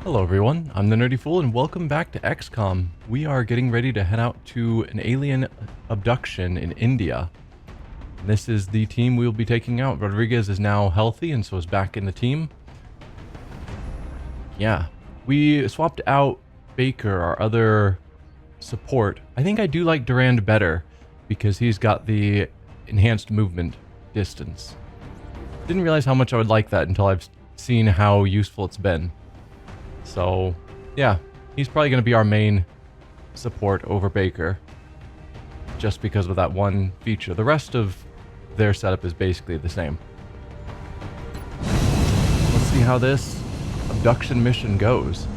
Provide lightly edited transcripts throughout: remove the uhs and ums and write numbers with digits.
Hello everyone, I'm the Nerdy Fool and welcome back to XCOM. We are getting ready to head out to an alien abduction in India. This is the team we will be taking out. Rodriguez is now healthy and so is back in the team. Yeah, we swapped out Baker, our other support. I think I do like Durand better because he's got the enhanced movement distance. Didn't realize how much I would like that until I've seen how useful it's been. So, yeah, he's probably going to be our main support over Baker, just because of that one feature. The rest of their setup is basically the same. Let's see how this abduction mission goes.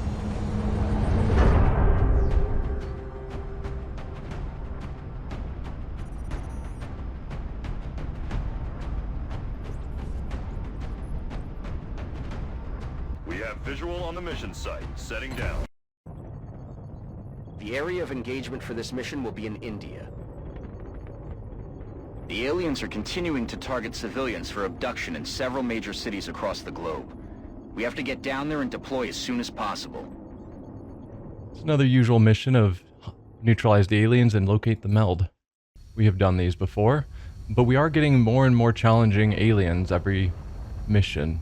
We have visual on the mission site. Setting down. The area of engagement for this mission will be in India. The aliens are continuing to target civilians for abduction in several major cities across the globe. We have to get down there and deploy as soon as possible. It's another usual mission of neutralize the aliens and locate the meld. We have done these before, but we are getting more and more challenging aliens every mission.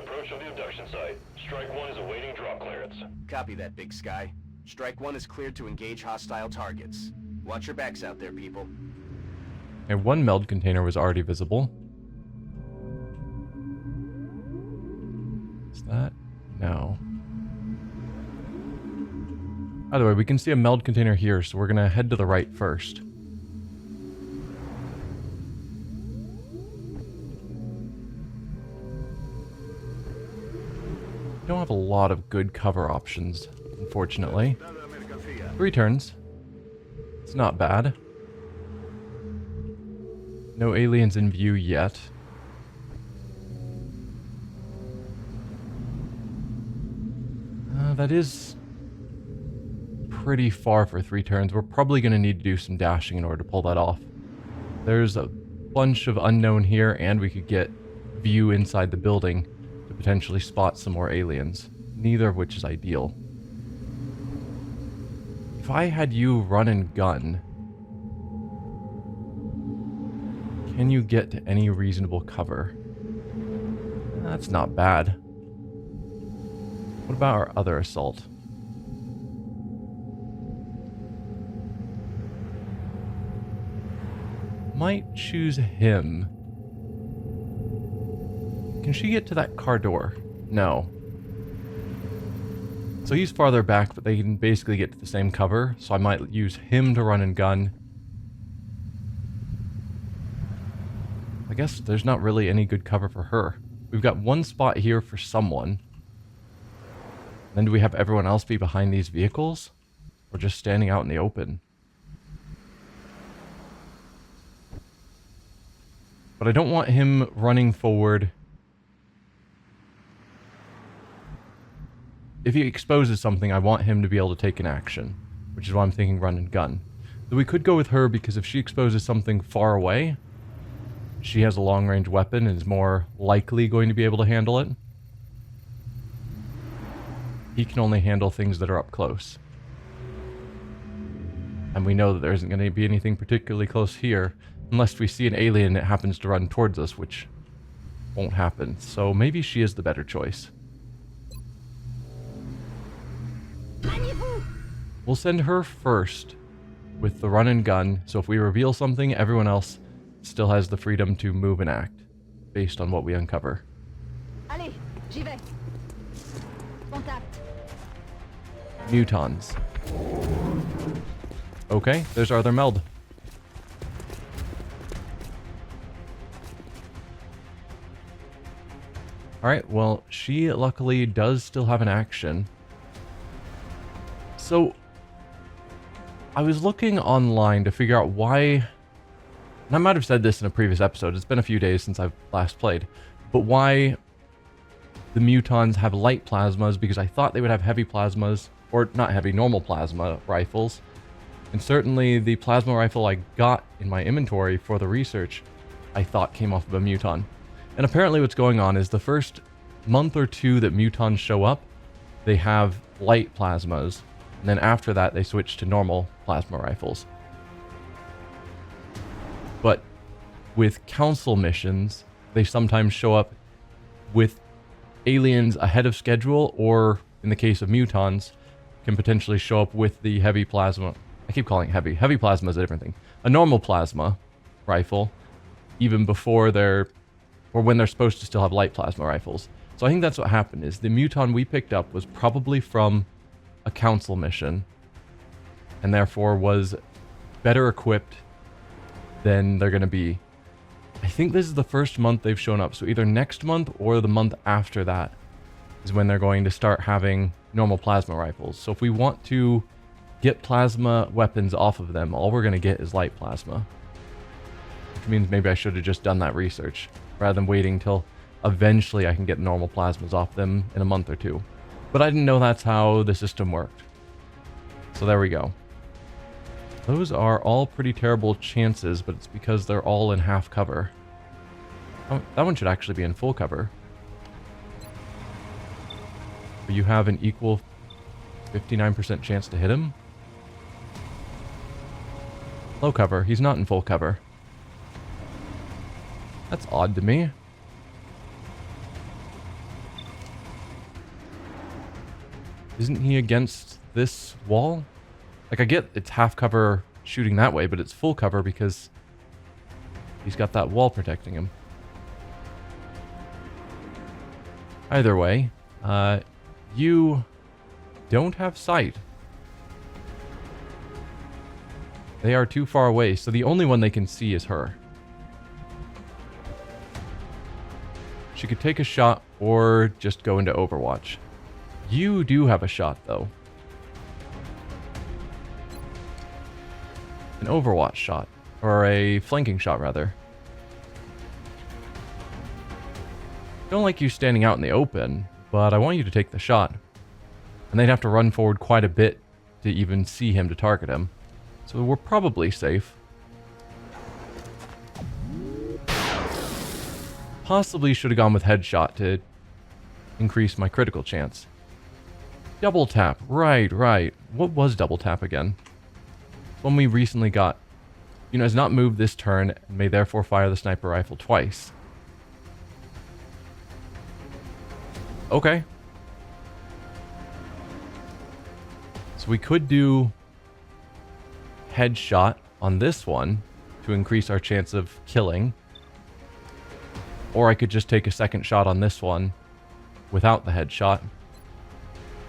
Approach of the abduction site. Strike 1 is awaiting drop clearance. Copy that, Big Sky. Strike 1 is cleared to engage hostile targets. Watch your backs out there, people. And one meld container was already visible. Is that? No. Either way, we can see a meld container here, so we're gonna head to the right first. Don't have a lot of good cover options, unfortunately. 3 turns. It's not bad. No aliens in view yet. That is pretty far for 3 turns. We're probably going to need to do some dashing in order to pull that off. There's a bunch of unknown here, and we could get view inside the building to potentially spot some more aliens, neither of which is ideal. If I had you run and gun, can you get to any reasonable cover? That's not bad. What about our other assault? Might choose him. Can she get to that car door? No. So he's farther back, but they can basically get to the same cover, so I might use him to run and gun. I guess there's not really any good cover for her. We've got one spot here for someone. Then do we have everyone else be behind these vehicles? Or just standing out in the open? But I don't want him running forward. If he exposes something, I want him to be able to take an action, which is why I'm thinking run and gun. Though we could go with her because if she exposes something far away, she has a long-range weapon and is more likely going to be able to handle it. He can only handle things that are up close. And we know that there isn't going to be anything particularly close here, unless we see an alien that happens to run towards us, which won't happen. So maybe she is the better choice. We'll send her first with the run and gun, so if we reveal something, everyone else still has the freedom to move and act, based on what we uncover. Allez, j'y vais. Contact. Mutons. Okay, there's our other meld. Alright, well, she luckily does still have an action. So, I was looking online to figure out why, and I might have said this in a previous episode, it's been a few days since I've last played, but why the mutons have light plasmas, because I thought they would have heavy plasmas, or not heavy, normal plasma rifles, and certainly the plasma rifle I got in my inventory for the research, I thought came off of a muton. And apparently what's going on is the first month or two that mutons show up, they have light plasmas. And then after that, they switch to normal plasma rifles. But with council missions, they sometimes show up with aliens ahead of schedule, or in the case of mutons, can potentially show up with the heavy plasma. I keep calling it heavy. Heavy plasma is a different thing. A normal plasma rifle, even before they're, or when they're supposed to still have light plasma rifles. So I think that's what happened, is the muton we picked up was probably from a council mission, and therefore was better equipped than they're going to be. I think this is the first month they've shown up, so either next month or the month after that is when they're going to start having normal plasma rifles. So if we want to get plasma weapons off of them, all we're going to get is light plasma. Which means maybe I should have just done that research, rather than waiting till eventually I can get normal plasmas off them in a month or two. But I didn't know that's how the system worked. So there we go. Those are all pretty terrible chances, but it's because they're all in half cover. Oh, that one should actually be in full cover. But you have an equal 59% chance to hit him. Low cover. He's not in full cover. That's odd to me. Isn't he against this wall? Like, I get it's half cover shooting that way, but it's full cover because he's got that wall protecting him. Either way, you don't have sight. They are too far away, so the only one they can see is her. She could take a shot or just go into Overwatch. You do have a shot, though. An Overwatch shot. Or a flanking shot, rather. Don't like you standing out in the open, but I want you to take the shot. And they'd have to run forward quite a bit to even see him to target him. So we're probably safe. Possibly should have gone with headshot to increase my critical chance. Double tap. Right. What was double tap again? One we recently got. Unit has not moved this turn and may therefore fire the sniper rifle twice. Okay. So we could do headshot on this one to increase our chance of killing. Or I could just take a second shot on this one without the headshot,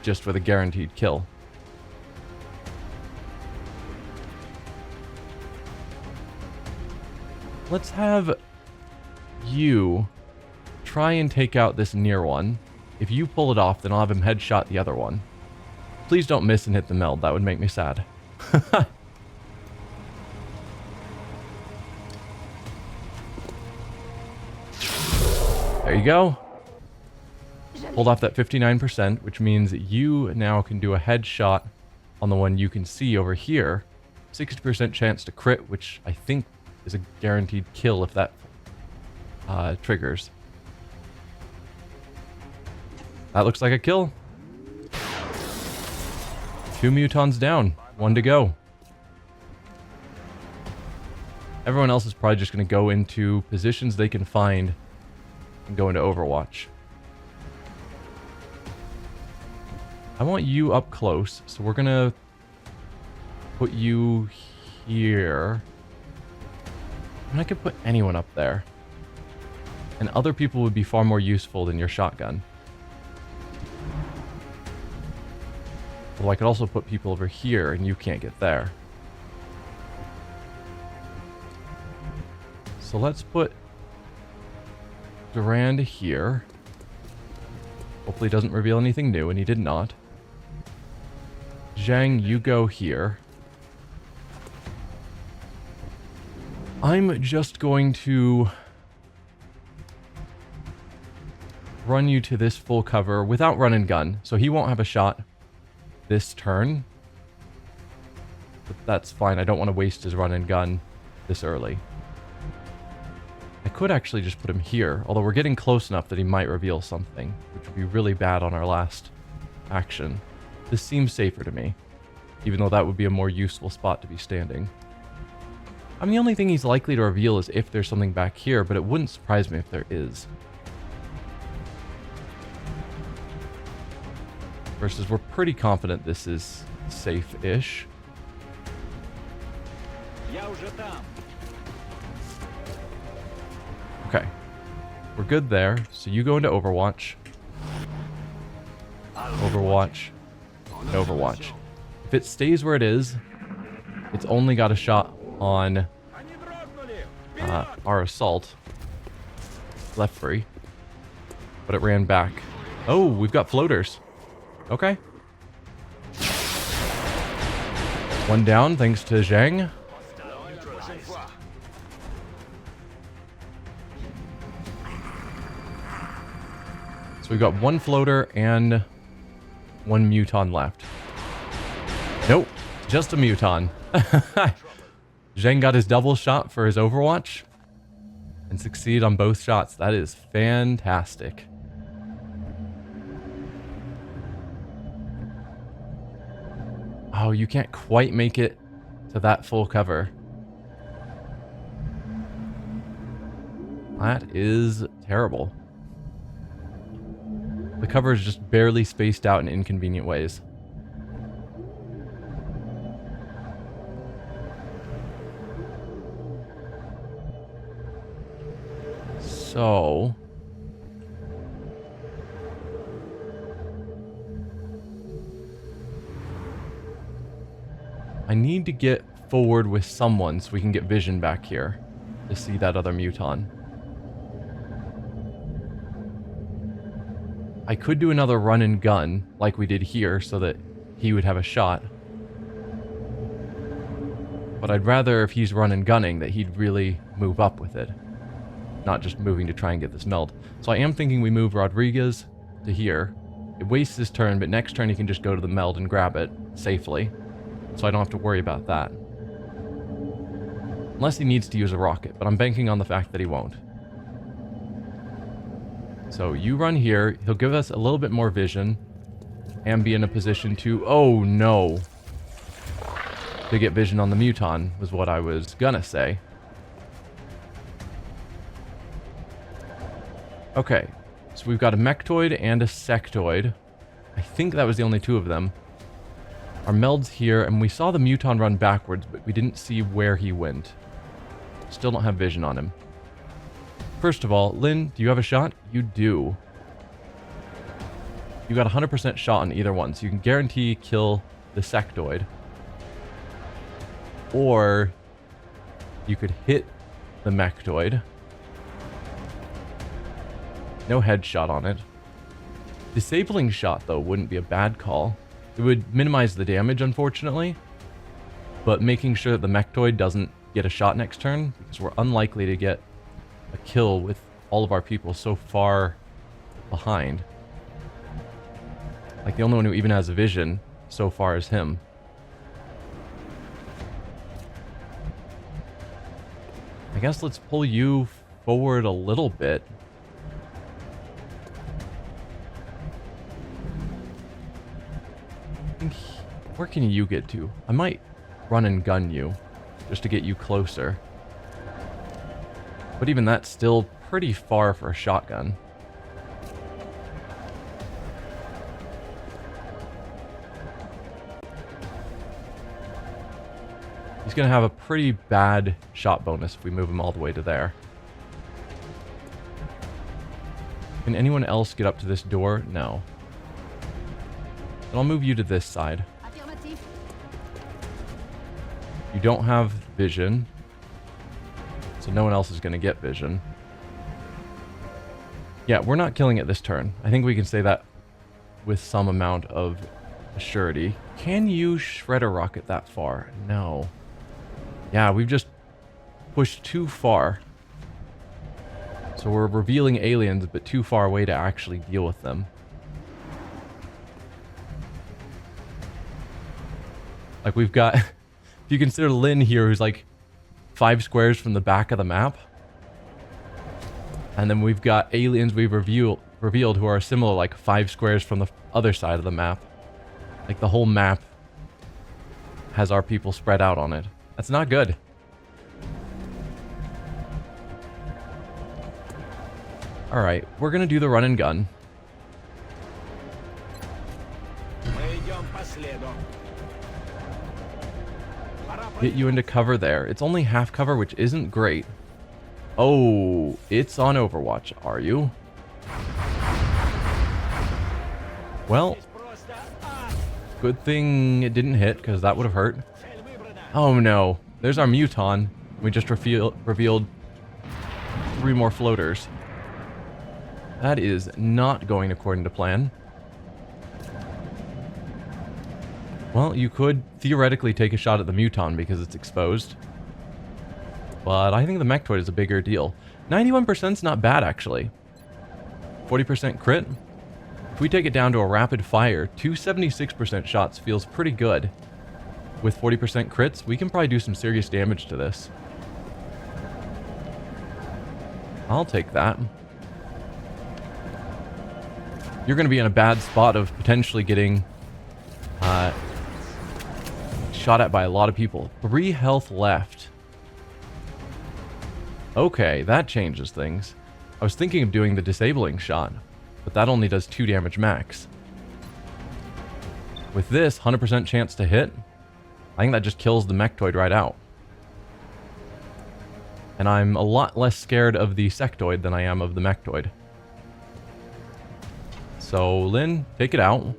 just for the guaranteed kill. Let's have you try and take out this near one. If you pull it off, then I'll have him headshot the other one. Please don't miss and hit the meld. That would make me sad. There you go. Pulled off that 59%, which means you now can do a headshot on the one you can see over here. 60% chance to crit, which I think is a guaranteed kill if that triggers. That looks like a kill. 2 mutons down. 1 to go. Everyone else is probably just going to go into positions they can find and go into Overwatch. I want you up close, so we're going to put you here. And I could put anyone up there. And other people would be far more useful than your shotgun. Well, I could also put people over here, and you can't get there. So let's put Durand here. Hopefully doesn't reveal anything new, and he did not. Zhang, you go here. I'm just going to run you to this full cover without run and gun, so he won't have a shot this turn. But that's fine. I don't want to waste his run and gun this early. I could actually just put him here, although we're getting close enough that he might reveal something, which would be really bad on our last action. This seems safer to me, even though that would be a more useful spot to be standing. I mean, the only thing he's likely to reveal is if there's something back here, but it wouldn't surprise me if there is. Versus we're pretty confident this is safe-ish. Okay. We're good there. So you go into Overwatch. Overwatch. And Overwatch. If it stays where it is, it's only got a shot on our assault. Left free. But it ran back. Oh, we've got floaters. Okay. One down thanks to Zhang. So we've got one floater and one muton left. Nope, just a muton. Zhang got his double shot for his Overwatch and succeeded on both shots. That is fantastic. Oh, you can't quite make it to that full cover. That is terrible. The cover is just barely spaced out in inconvenient ways. So... I need to get forward with someone so we can get vision back here to see that other muton. I could do another run and gun like we did here so that he would have a shot. But I'd rather, if he's run and gunning, that he'd really move up with it. Not just moving to try and get this meld. So I am thinking we move Rodriguez to here. It wastes his turn, but next turn he can just go to the meld and grab it safely. So I don't have to worry about that. Unless he needs to use a rocket, but I'm banking on the fact that he won't. So you run here, he'll give us a little bit more vision, and be in a position to, oh no, to get vision on the muton, was what I was gonna say. Okay, so we've got a mechtoid and a sectoid. I think that was the only two of them. Our meld's here, and we saw the muton run backwards, but we didn't see where he went. Still don't have vision on him. First of all, Lynn, do you have a shot? You do. You got 100% shot on either one, so you can guarantee kill the sectoid. Or you could hit the mechtoid. No headshot on it. Disabling shot, though, wouldn't be a bad call. It would minimize the damage, unfortunately, but making sure that the mechtoid doesn't get a shot next turn, because we're unlikely to get a kill with all of our people so far behind. Like, the only one who even has a vision so far is him. I guess let's pull you forward a little bit. Where can you get to? I might run and gun you just to get you closer. But even that's still pretty far for a shotgun. He's going to have a pretty bad shot bonus if we move him all the way to there. Can anyone else get up to this door? No. Then I'll move you to this side. You don't have vision, so no one else is going to get vision. Yeah, we're not killing it this turn. I think we can say that with some amount of surety. Can you shred a rocket that far? No. Yeah, we've just pushed too far. So we're revealing aliens, but too far away to actually deal with them. Like, we've got... If you consider Lynn here, who's like 5 squares from the back of the map, And then we've got aliens we've revealed who are similar, like 5 squares from the other side of the map. Like the whole map has our people spread out on it. That's not good. Alright, we're gonna do the run and gun. Get you into cover there. It's only half cover, which isn't great. Oh, it's on Overwatch, are you? Well, good thing it didn't hit, because that would have hurt. Oh no, there's our Muton. We just revealed 3 more floaters. That is not going according to plan. Well, you could theoretically take a shot at the Muton because it's exposed. But I think the Mechtoid is a bigger deal. 91% is not bad, actually. 40% crit. If we take it down to a rapid fire, 276% shots feels pretty good. With 40% crits, we can probably do some serious damage to this. I'll take that. You're going to be in a bad spot of potentially getting shot at by a lot of people. 3 health left. Okay, that changes things. I was thinking of doing the disabling shot, but that only does 2 damage max. With this, 100% chance to hit, I think that just kills the Mechtoid right out. And I'm a lot less scared of the Sectoid than I am of the Mechtoid. So, Lynn, take it out.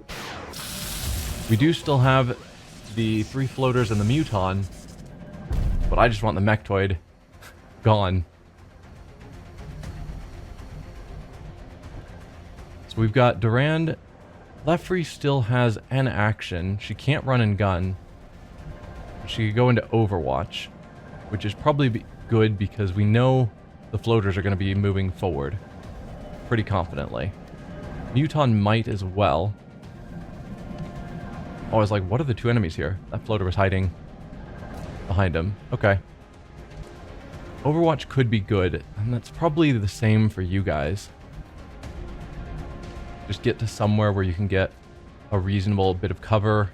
We do still have the 3 floaters and the Muton, but I just want the Mechtoid gone. So we've got Durand. Lefrey still has an action. She can't run and gun. She could go into Overwatch, which is probably good because we know the floaters are going to be moving forward pretty confidently. Muton might as well. Oh, I was like, what are the 2 enemies here? That floater was hiding behind him. Okay. Overwatch could be good, and that's probably the same for you guys. Just get to somewhere where you can get a reasonable bit of cover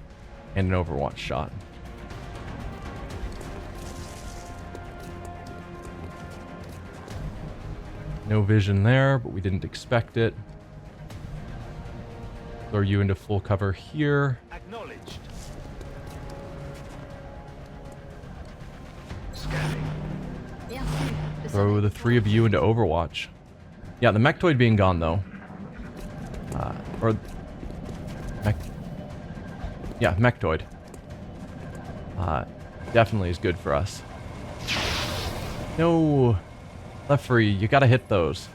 and an Overwatch shot. No vision there, but we didn't expect it. Throw you into full cover here. Acknowledged. Throw the 3 of you into Overwatch. Yeah, the Mechtoid being gone, though. Yeah, Mechtoid. Definitely is good for us. No. Lefrey, you gotta hit those.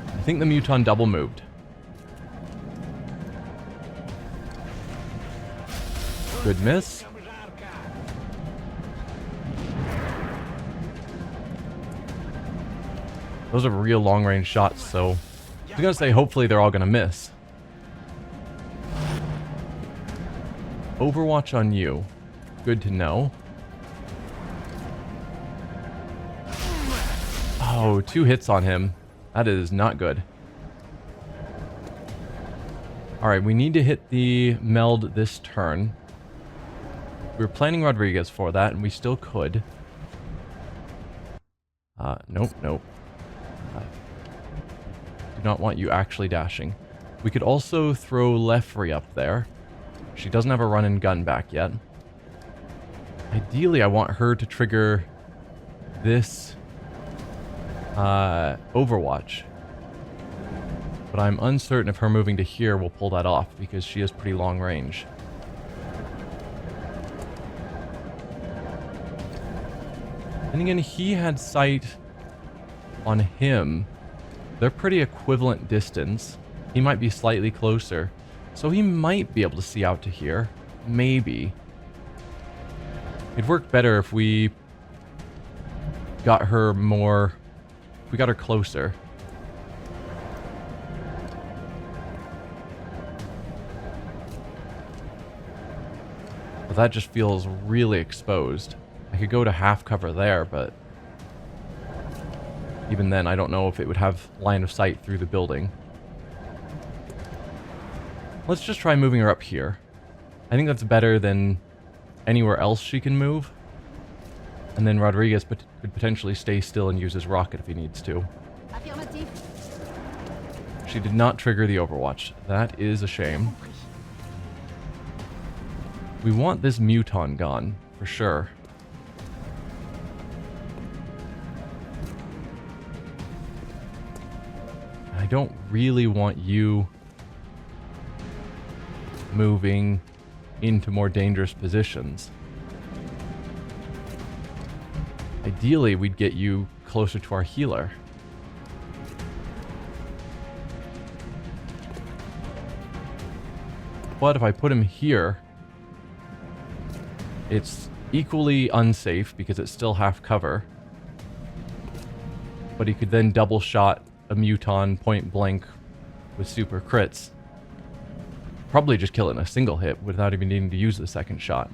I think the Muton double moved. Good miss. Those are real long-range shots, so I was gonna say hopefully they're all gonna miss. Overwatch on you. Good to know. Oh, 2 hits on him. That is not good. Alright, we need to hit the meld this turn. We were planning Rodriguez for that, and we still could. Nope. Do not want you actually dashing. We could also throw Lefrey up there. She doesn't have a run and gun back yet. Ideally, I want her to trigger this Overwatch. But I'm uncertain if her moving to here will pull that off because she is pretty long range. And again, he had sight on him. They're pretty equivalent distance. He might be slightly closer. So he might be able to see out to here. Maybe. It'd work better if we got her more... If we got her closer. But that just feels really exposed. I could go to half cover there, but even then, I don't know if it would have line of sight through the building. Let's just try moving her up here. I think that's better than anywhere else she can move. And then Rodriguez could potentially stay still and use his rocket if he needs to. Affirmative. She did not trigger the overwatch. That is a shame. We want this Muton gone, for sure. I don't really want you moving into more dangerous positions. Ideally, we'd get you closer to our healer. But if I put him here, it's equally unsafe because it's still half cover. But he could then double shot a Muton point blank with super crits. Probably just kill it in a single hit without even needing to use the second shot.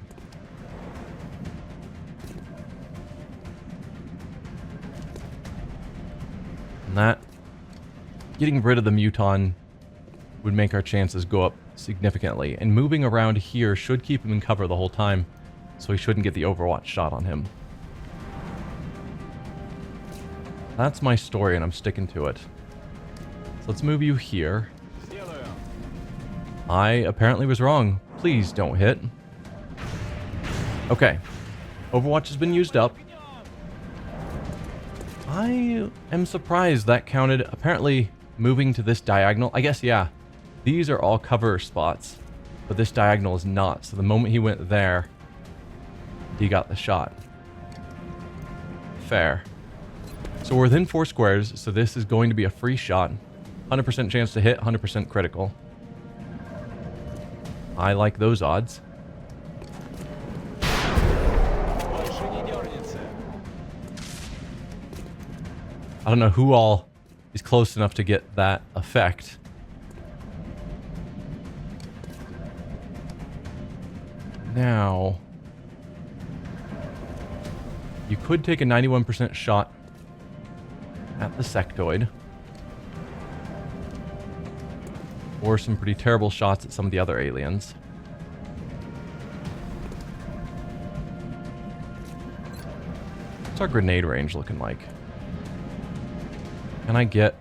And that, getting rid of the Muton would make our chances go up significantly. And moving around here should keep him in cover the whole time, so he shouldn't get the Overwatch shot on him. That's my story, and I'm sticking to it. So let's move you here. I apparently was wrong. Please don't hit. Okay. Overwatch has been used up. I am surprised that counted. Apparently, moving to this diagonal... I guess, yeah. These are all cover spots. But this diagonal is not. So the moment he went there, he got the shot. Fair. So we're within 4 squares, so this is going to be a free shot. 100% chance to hit, 100% critical. I like those odds. I don't know who all is close enough to get that effect. Now, you could take a 91% shot at the sectoid. Or some pretty terrible shots at some of the other aliens. What's our grenade range looking like? Can I get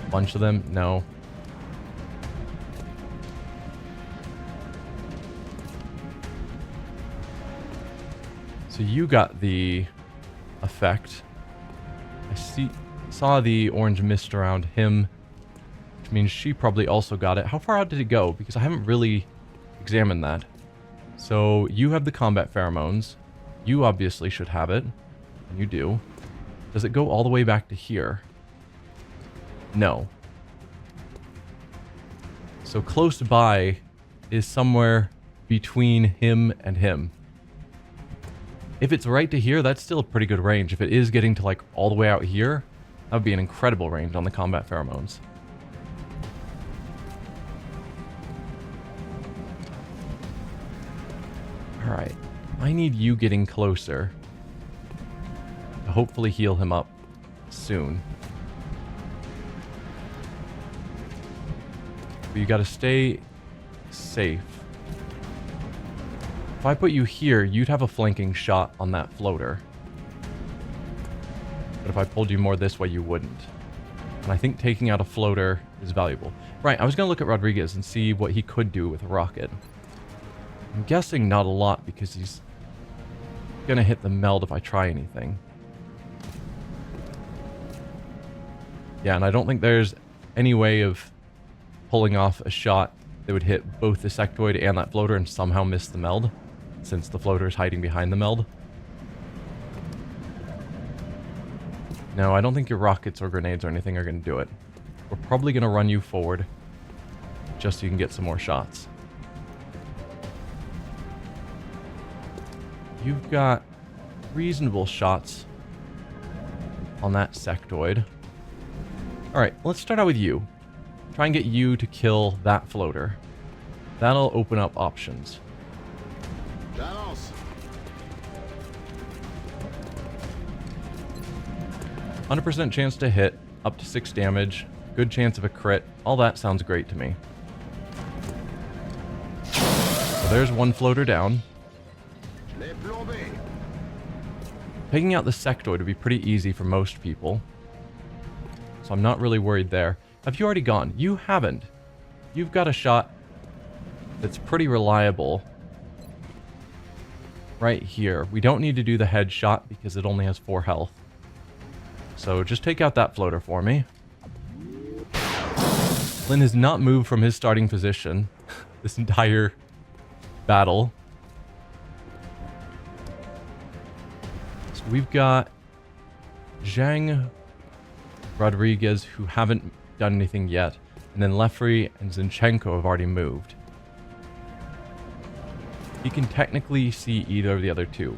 a bunch of them? No. So you got the effect. I saw the orange mist around him, which means she probably also got it. How far out did it go? Because I haven't really examined that. So you have the combat pheromones. You obviously should have it. And you do. Does it go all the way back to here? No. So close by is somewhere between him and him. If it's right to here, that's still a pretty good range. If it is getting to like all the way out here, that would be an incredible range on the combat pheromones. Alright. I need you getting closer to hopefully heal him up soon. But you gotta stay safe. If I put you here, you'd have a flanking shot on that floater. But if I pulled you more this way, you wouldn't. And I think taking out a floater is valuable. Right, I was going to look at Rodriguez and see what he could do with a rocket. I'm guessing not a lot because he's going to hit the meld if I try anything. Yeah, and I don't think there's any way of pulling off a shot that would hit both the sectoid and that floater and somehow miss the meld, since the floater is hiding behind the meld. No, I don't think your rockets or grenades or anything are going to do it. We're probably going to run you forward just so you can get some more shots. You've got reasonable shots on that sectoid. Alright, let's start out with you. Try and get you to kill that floater. That'll open up options. 100% chance to hit, up to 6 damage, good chance of a crit. All that sounds great to me. So there's one floater down. Taking out the sectoid would be pretty easy for most people. So I'm not really worried there. Have you already gone? You haven't. You've got a shot that's pretty reliable right here. We don't need to do the headshot because it only has 4 health. So just take out that floater for me. Lynn has not moved from his starting position this entire battle. So we've got Zhang, Rodriguez, who haven't done anything yet, and then Lefry and Zinchenko have already moved. He can technically see either of the other two.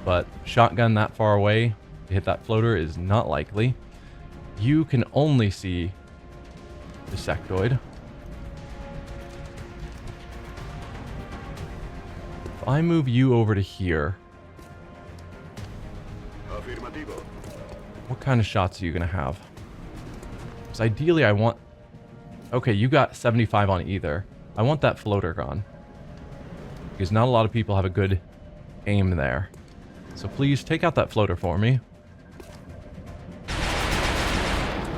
But shotgun that far away to hit that floater is not likely. You can only see the sectoid. If I move you over to here, what kind of shots are you going to have? Because ideally I want... Okay, you got 75 on either. I want that floater gone. Because not a lot of people have a good aim there. So please take out that floater for me.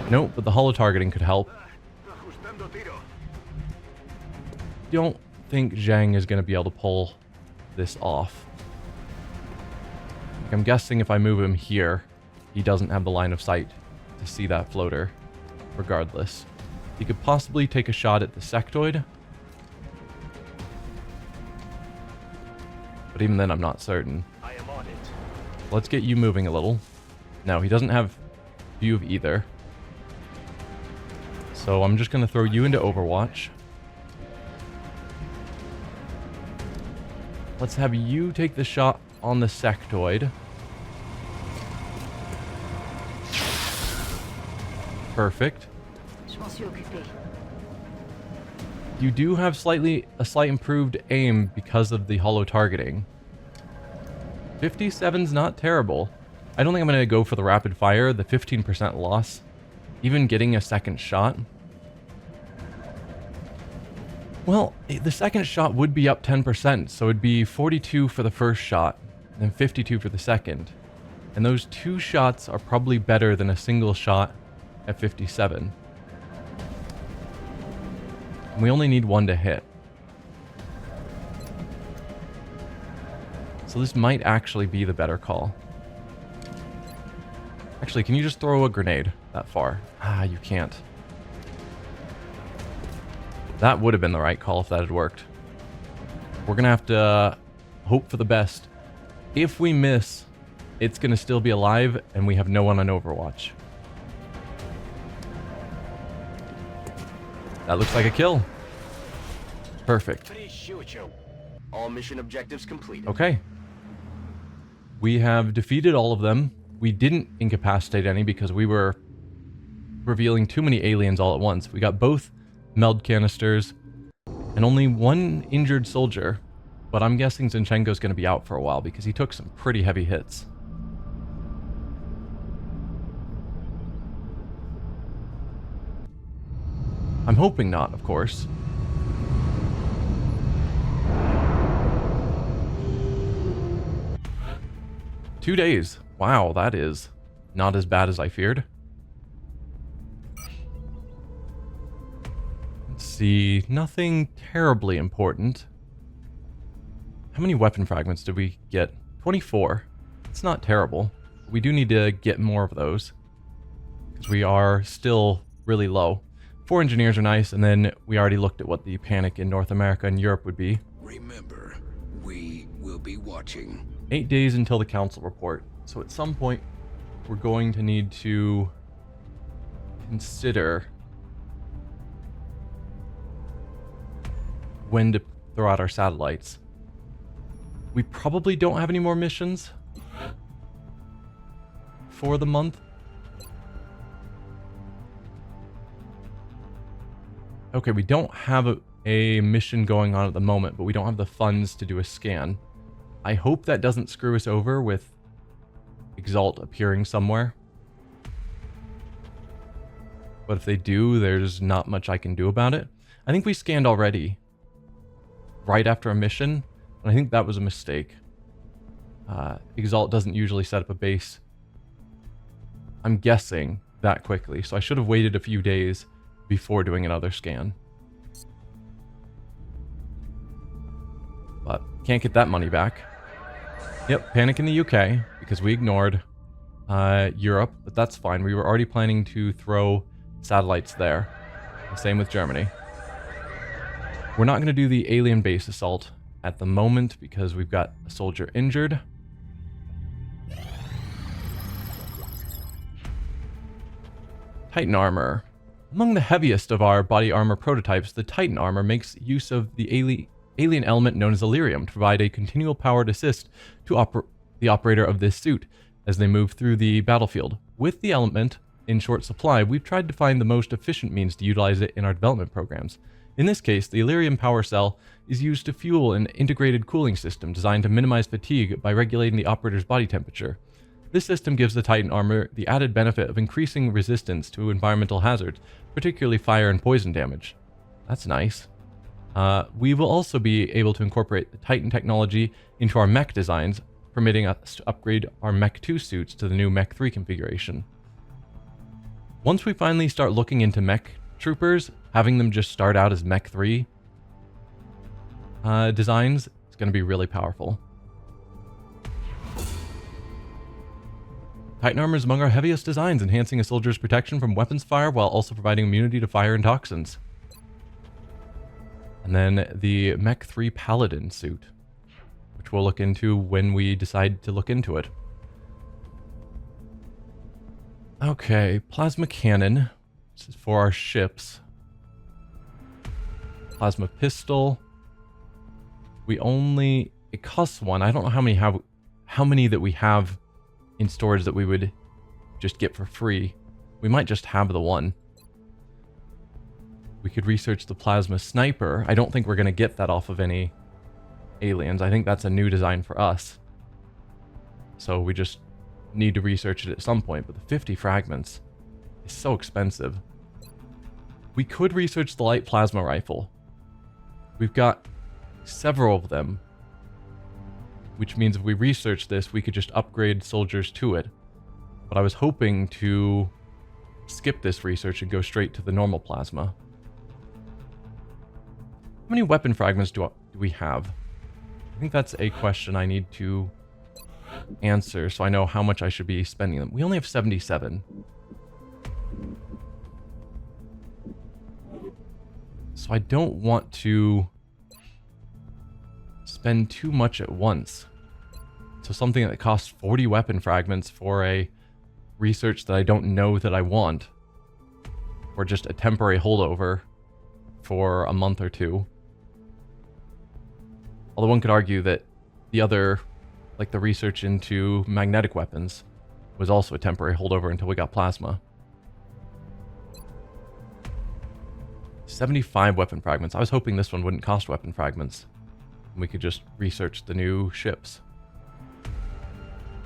Nope, but the holo targeting could help. Don't think Zhang is going to be able to pull this off. I'm guessing if I move him here, he doesn't have the line of sight to see that floater, regardless. He could possibly take a shot at the sectoid. But even then, I'm not certain. I am on it. Let's get you moving a little. No, he doesn't have view of either. So I'm just going to throw you into Overwatch. Let's have you take the shot on the sectoid. Perfect. You do have a slight improved aim because of the holo targeting. 57's not terrible. I don't think I'm going to go for the rapid fire, the 15% loss. Even getting a second shot. Well, the second shot would be up 10%, so it'd be 42 for the first shot, and then 52 for the second. And those 2 shots are probably better than a single shot at 57. And we only need 1 to hit. So this might actually be the better call. Actually, can you just throw a grenade that far? Ah, you can't. That would have been the right call if that had worked. We're going to have to hope for the best. If we miss, it's going to still be alive, and we have no one on Overwatch. That looks like a kill. Perfect. All mission objectives completed. Okay. We have defeated all of them. We didn't incapacitate any because we were revealing too many aliens all at once. We got both meld canisters and only 1 injured soldier, but I'm guessing Zinchenko's going to be out for a while because he took some pretty heavy hits. I'm hoping not, of course. Two days. Wow, that is not as bad as I feared. Let's see. Nothing terribly important. How many weapon fragments did we get? 24. It's not terrible. We do need to get more of those, because we are still really low. 4 engineers are nice, and then we already looked at what the panic in North America and Europe would be. Remember, we will be watching. 8 days until the council report. So at some point, we're going to need to consider when to throw out our satellites. We probably don't have any more missions for the month. Okay, we don't have a mission going on at the moment, but we don't have the funds to do a scan. I hope that doesn't screw us over with Exalt appearing somewhere. But if they do, there's not much I can do about it. I think we scanned already right after a mission, and I think that was a mistake. Exalt doesn't usually set up a base, I'm guessing, that quickly, so I should have waited a few days before doing another scan. But can't get that money back. Yep, panic in the UK because we ignored Europe, but that's fine. We were already planning to throw satellites there. Same with Germany. We're not going to do the alien base assault at the moment because we've got a soldier injured. Titan armor. Among the heaviest of our body armor prototypes, the Titan armor makes use of the alien element known as Elerium to provide a continual powered assist to the operator of this suit as they move through the battlefield. With the element in short supply, we've tried to find the most efficient means to utilize it in our development programs. In this case, the Elerium power cell is used to fuel an integrated cooling system designed to minimize fatigue by regulating the operator's body temperature. This system gives the Titan armor the added benefit of increasing resistance to environmental hazards, particularly fire and poison damage. That's nice. We will also be able to incorporate the Titan technology into our mech designs, permitting us to upgrade our Mech 2 suits to the new Mech 3 configuration. Once we finally start looking into mech troopers, having them just start out as Mech 3 designs is going to be really powerful. Titan armor is among our heaviest designs, enhancing a soldier's protection from weapons fire while also providing immunity to fire and toxins. And then the Mech 3 Paladin suit, which we'll look into when we decide to look into it. Okay, plasma cannon. This is for our ships. Plasma pistol. It costs one. I don't know how many that we have in storage that we would just get for free. We might just have the one. We could research the plasma sniper. I don't think we're going to get that off of any aliens. I think that's a new design for us. So we just need to research it at some point. But the 50 fragments is so expensive. We could research the light plasma rifle. We've got several of them, which means if we research this, we could just upgrade soldiers to it. But I was hoping to skip this research and go straight to the normal plasma. How many weapon fragments do we have? I think that's a question I need to answer so I know how much I should be spending them. We only have 77. So I don't want to spend too much at once. So something that costs 40 weapon fragments for a research that I don't know that I want, or just a temporary holdover for a month or two. Although one could argue that the other, like the research into magnetic weapons, was also a temporary holdover until we got plasma. 75 weapon fragments. I was hoping this one wouldn't cost weapon fragments. We could just research the new ships.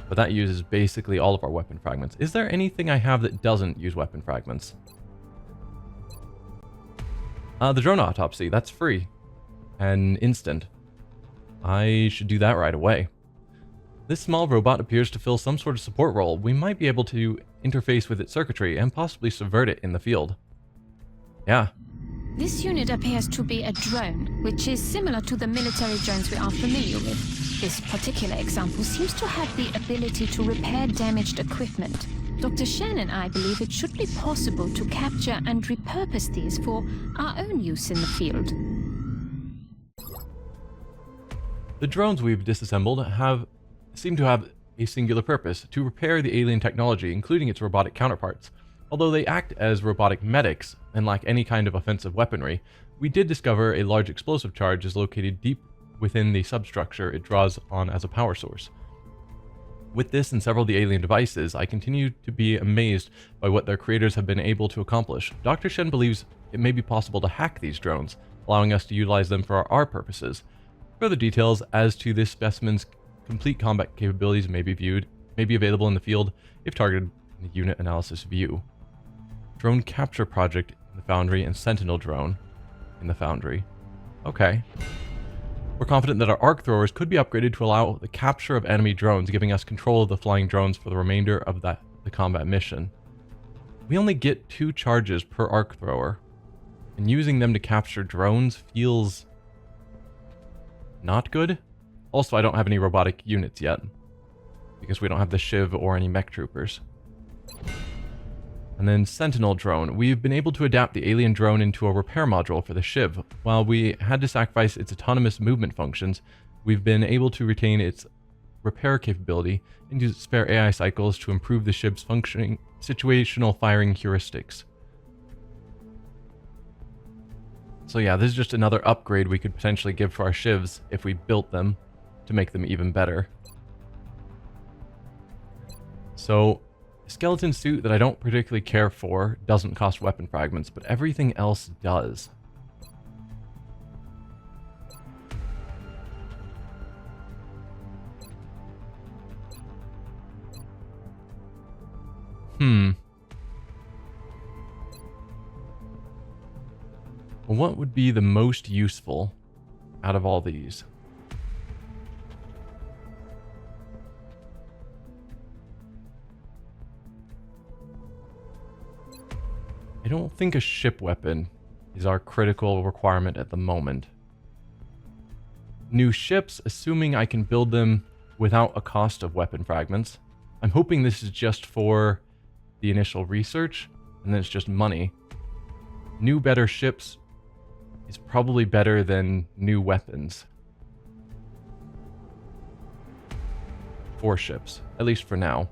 But that uses basically all of our weapon fragments. Is there anything I have that doesn't use weapon fragments? The drone autopsy. That's free. And instant. I should do that right away. This small robot appears to fill some sort of support role. We might be able to interface with its circuitry and possibly subvert it in the field. Yeah. This unit appears to be a drone, which is similar to the military drones we are familiar with. This particular example seems to have the ability to repair damaged equipment. Dr. Shen and I believe it should be possible to capture and repurpose these for our own use in the field. The drones we've disassembled seem to have a singular purpose: to repair the alien technology, including its robotic counterparts. Although they act as robotic medics and lack any kind of offensive weaponry, we did discover a large explosive charge is located deep within the substructure it draws on as a power source. With this and several of the alien devices, I continue to be amazed by what their creators have been able to accomplish. Dr. Shen believes it may be possible to hack these drones, allowing us to utilize them for our purposes. Further details as to this specimen's complete combat capabilities may be viewed may be available in the field if targeted in the unit analysis view. Drone capture project in the Foundry and Sentinel drone in the Foundry. Okay. We're confident that our arc throwers could be upgraded to allow the capture of enemy drones, giving us control of the flying drones for the remainder of the combat mission. We only get 2 charges per arc thrower, and using them to capture drones feels not good. Also, I don't have any robotic units yet, because we don't have the Shiv or any mech troopers. And then Sentinel drone. We've been able to adapt the alien drone into a repair module for the Shiv. While we had to sacrifice its autonomous movement functions, we've been able to retain its repair capability and use its spare AI cycles to improve the Shiv's functioning situational firing heuristics. So yeah, this is just another upgrade we could potentially give for our Shivs if we built them to make them even better. So, skeleton suit that I don't particularly care for doesn't cost weapon fragments, but everything else does. Well, what would be the most useful out of all these? I don't think a ship weapon is our critical requirement at the moment. New ships, assuming I can build them without a cost of weapon fragments. I'm hoping this is just for the initial research, and then it's just money. New, better ships is probably better than new weapons. 4 ships, at least for now.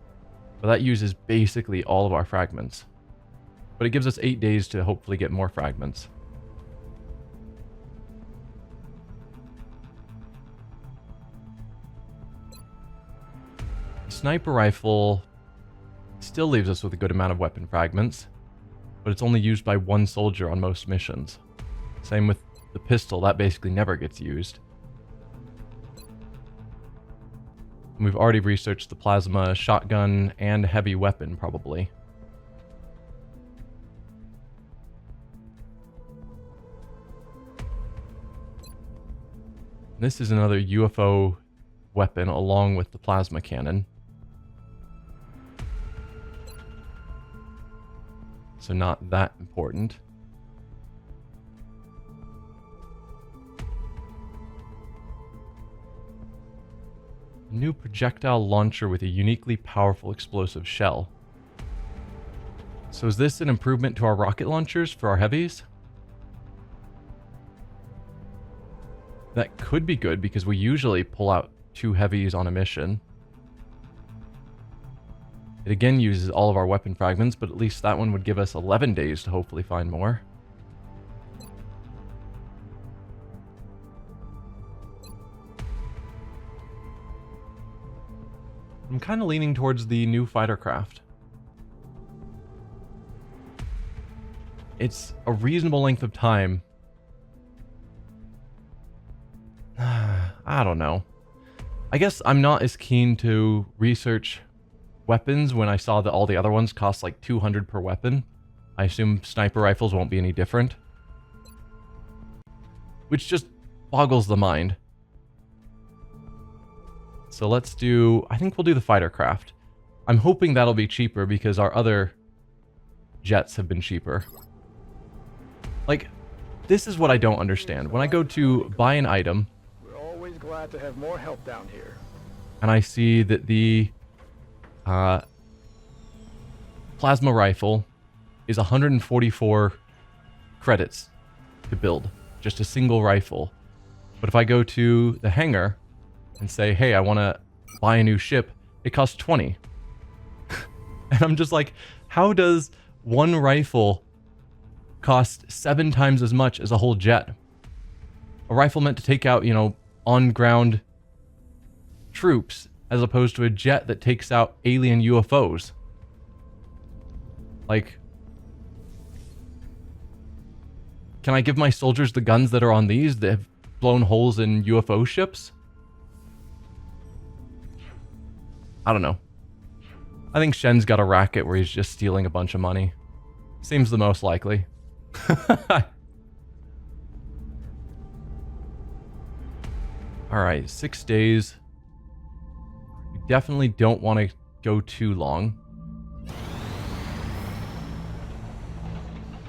But that uses basically all of our fragments. But it gives us 8 days to hopefully get more fragments. The sniper rifle still leaves us with a good amount of weapon fragments, but it's only used by 1 soldier on most missions. Same with the pistol, that basically never gets used. And we've already researched the plasma, shotgun, and heavy weapon, probably. This is another UFO weapon along with the plasma cannon. So not that important. New projectile launcher with a uniquely powerful explosive shell. So is this an improvement to our rocket launchers for our heavies? That could be good because we usually pull out 2 heavies on a mission. It again uses all of our weapon fragments, but at least that one would give us 11 days to hopefully find more. I'm kind of leaning towards the new fighter craft. It's a reasonable length of time. I don't know. I guess I'm not as keen to research weapons when I saw that all the other ones cost like 200 per weapon. I assume sniper rifles won't be any different. Which just boggles the mind. So let's do... I think we'll do the fighter craft. I'm hoping that'll be cheaper because our other jets have been cheaper. Like, this is what I don't understand. When I go to buy an item... We're always glad to have more help down here. And I see that the plasma rifle is 144 credits to build. Just a single rifle. But if I go to the hangar and say, hey, I want to buy a new ship, it costs 20. And I'm just like, how does one rifle cost 7 times as much as a whole jet? A rifle meant to take out, you know, on-ground troops, as opposed to a jet that takes out alien UFOs. Like, can I give my soldiers the guns that are on these that have blown holes in UFO ships? I don't know. I think Shen's got a racket where he's just stealing a bunch of money. Seems the most likely. Alright, 6 days. We definitely don't want to go too long.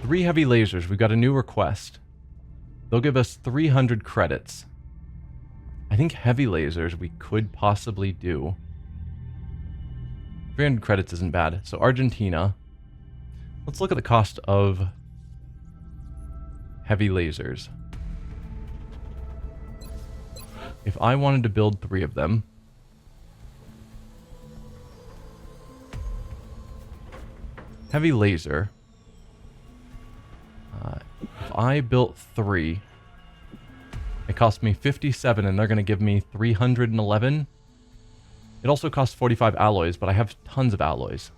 3 heavy lasers. We've got a new request. They'll give us 300 credits. I think heavy lasers we could possibly do. 300 credits isn't bad. So Argentina. Let's look at the cost of heavy lasers. If I wanted to build 3 of them, heavy laser. If I built 3, it cost me 57 and they're going to give me 311. It also costs 45 alloys, but I have tons of alloys.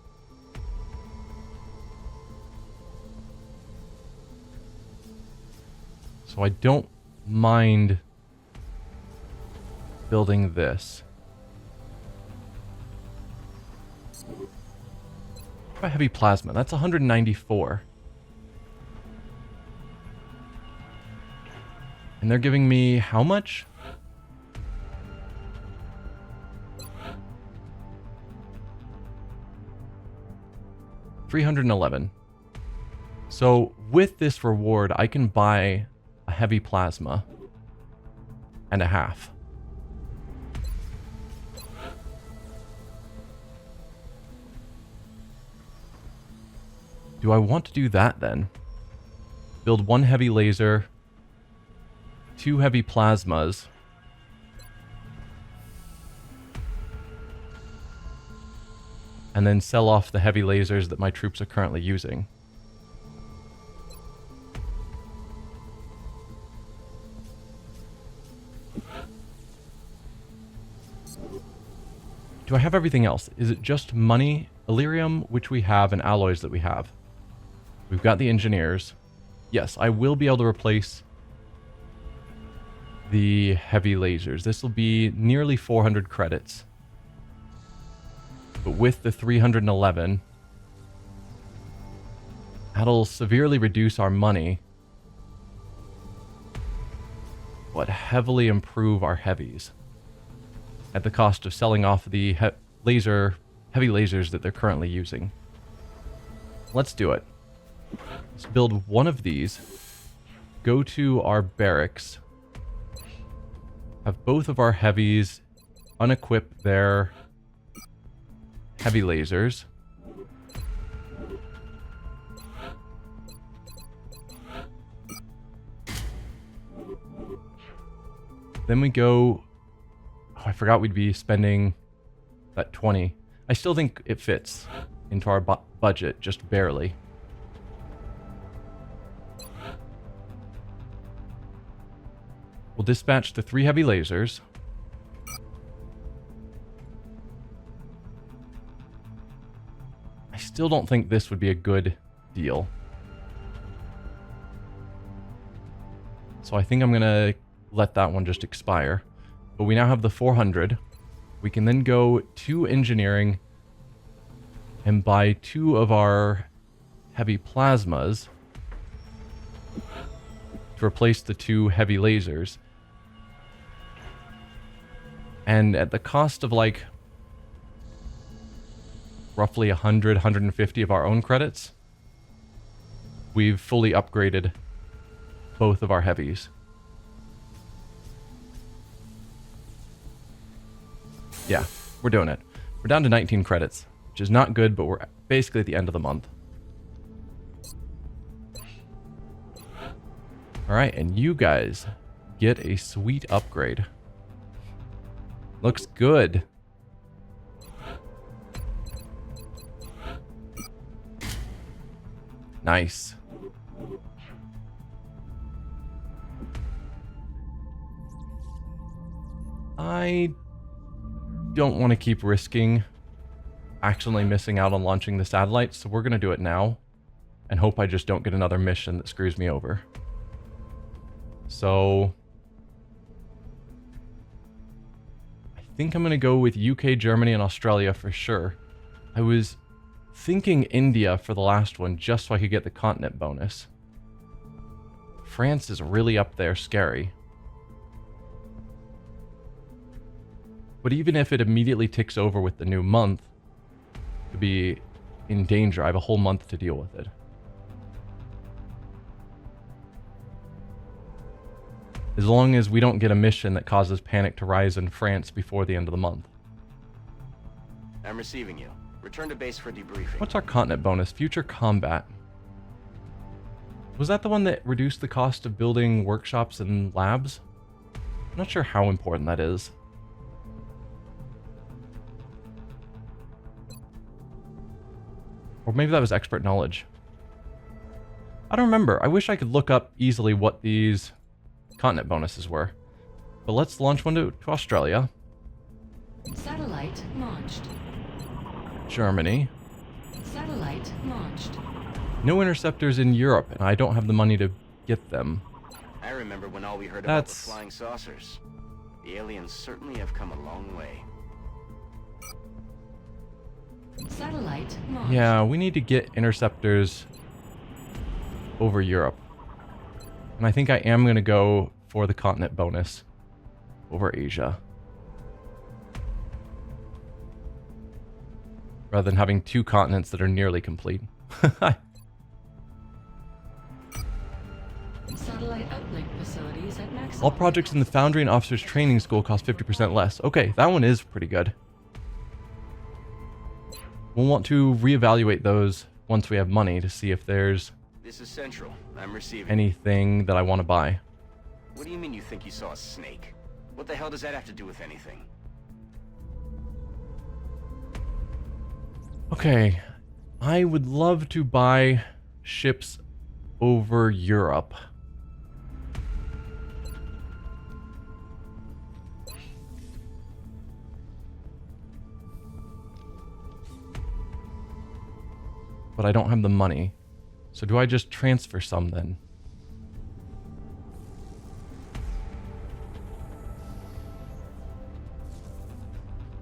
So I don't mind building this. What about heavy plasma? That's 194. And they're giving me how much? $311. So with this reward, I can buy a heavy plasma and a half. Do I want to do that then? Build 1 heavy laser, 2 heavy plasmas, and then sell off the heavy lasers that my troops are currently using. Do I have everything else? Is it just money, Illyrium, which we have, and alloys that we have? We've got the engineers. Yes, I will be able to replace the heavy lasers. This will be nearly 400 credits. But with the 311, that'll severely reduce our money, but heavily improve our heavies at the cost of selling off the heavy lasers that they're currently using. Let's do it. Let's build 1 of these, go to our barracks, have both of our heavies unequip their heavy lasers. Then we go... Oh, I forgot we'd be spending that 20. I still think it fits into our budget, just barely. We'll dispatch the 3 heavy lasers. I still don't think this would be a good deal. So I think I'm going to let that one just expire. But we now have the 400. We can then go to engineering and buy 2 of our heavy plasmas to replace the 2 heavy lasers. And at the cost of like roughly 100, 150 of our own credits, we've fully upgraded both of our heavies. Yeah, we're doing it. We're down to 19 credits, which is not good, but we're basically at the end of the month. Alright, and you guys get a sweet upgrade. Looks good. Nice. I don't want to keep risking accidentally missing out on launching the satellite, so we're going to do it now and hope I just don't get another mission that screws me over. So I think I'm going to go with UK, Germany, and Australia for sure. I was thinking India for the last one just so I could get the continent bonus. France is really up there scary. But even if it immediately ticks over with the new month, to be in danger, I have a whole month to deal with it. As long as we don't get a mission that causes panic to rise in France before the end of the month. I'm receiving you. Return to base for debriefing. What's our continent bonus? Future combat. Was that the one that reduced the cost of building workshops and labs? I'm not sure how important that is. Or maybe that was expert knowledge. I don't remember. I wish I could look up easily what these continent bonuses were. But let's launch one to Australia. Satellite launched. Germany. Satellite launched. No interceptors in Europe, and I don't have the money to get them. I remember when all we heard about That's... was flying saucers. The aliens certainly have come a long way. Satellite launched. Yeah, we need to get interceptors over Europe. And I think I am going to go for the continent bonus over Asia. Rather than having two continents that are nearly complete. Satellite uplink facilities at max. All projects in the Foundry and Officers Training School cost 50% less. Okay, that one is pretty good. We'll want to reevaluate those once we have money to see if there's This is Central. I'm receiving. anything that I want to buy. What do you mean you think you saw a snake? What the hell does that have to do with anything? Okay, I would love to buy ships over Europe. But I don't have the money. So do I just transfer some then?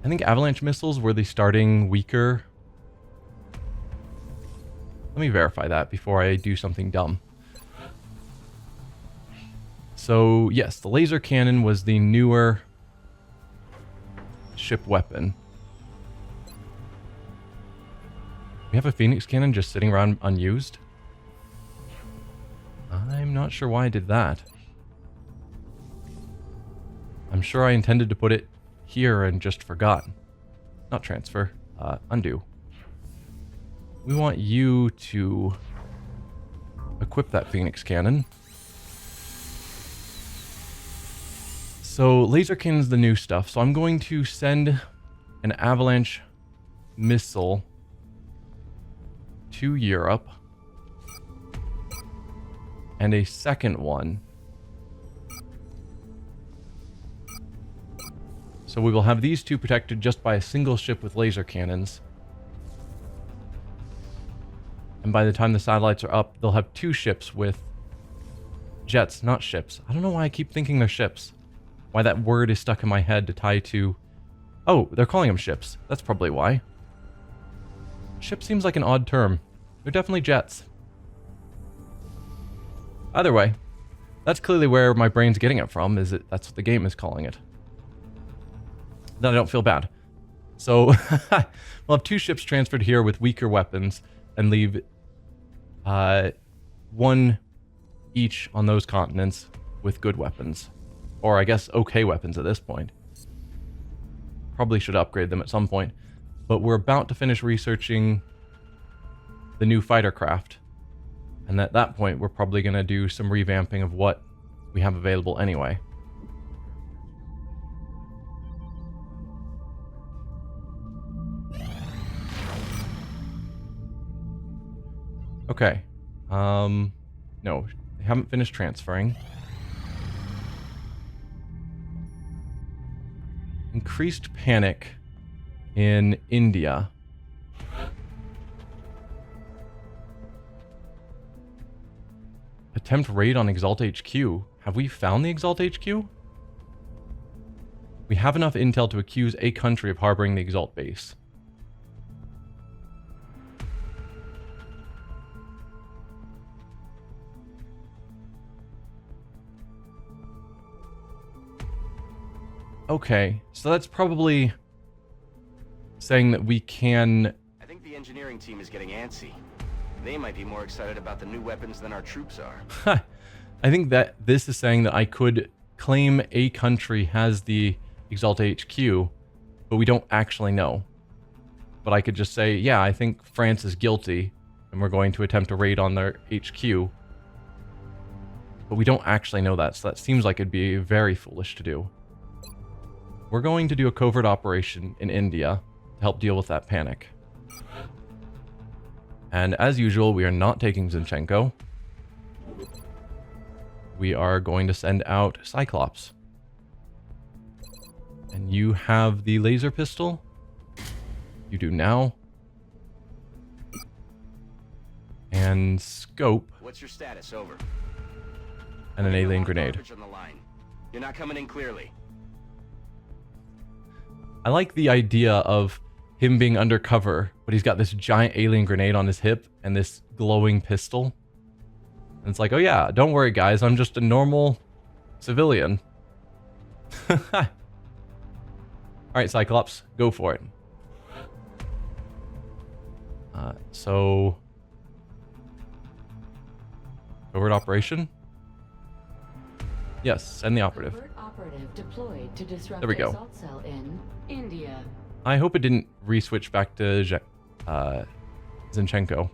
I think avalanche missiles were the starting weaker. Let me verify that before I do something dumb. So yes, the laser cannon was the newer ship weapon. We have a Phoenix cannon just sitting around unused. I'm not sure why I did that. I'm sure I intended to put it here and just forgot. Not transfer, undo. We want you to equip that Phoenix cannon. So laser cannon's the new stuff. So I'm going to send an avalanche missile to Europe. And a second one. So we will have these two protected just by a single ship with laser cannons. And by the time the satellites are up, they'll have two ships with jets, not ships. I don't know why I keep thinking they're ships. Why that word is stuck in my head to tie to... Oh, they're calling them ships. That's probably why. Ship seems like an odd term. They're definitely jets. Either way, that's clearly where my brain's getting it from, is that that's what the game is calling it. Then I don't feel bad. So, we'll have two ships transferred here with weaker weapons and leave one each on those continents with good weapons. Or I guess okay weapons at this point. Probably should upgrade them at some point. But we're about to finish researching the new fighter craft. And at that point, we're probably going to do some revamping of what we have available anyway. Okay. No, they haven't finished transferring. Increased panic in India. Attempt raid on Exalt HQ. Have we found the Exalt HQ? We have enough intel to accuse a country of harboring the Exalt base. Okay, so that's probably saying that we can... I think the engineering team is getting antsy. They might be more excited about the new weapons than our troops are. I think that this is saying that I could claim a country has the Exalta HQ, but we don't actually know. But I could just say, yeah, I think France is guilty, and we're going to attempt a raid on their HQ. But we don't actually know that, so that seems like it'd be very foolish to do. We're going to do a covert operation in India to help deal with that panic. And as usual, we are not taking Zinchenko. We are going to send out Cyclops. And you have the laser pistol? You do now. And scope. What's your status? Over. And an alien grenade. On the line. You're not coming in clearly. I like the idea of him being undercover, but he's got this giant alien grenade on his hip and this glowing pistol. And it's like, oh yeah, don't worry guys, I'm just a normal civilian. Alright, Cyclops, go for it. So... Covert operation? Yes, send the operative. Covert operative deployed to disrupt There we go. assault cell in India. I hope it didn't re-switch back to Zinchenko.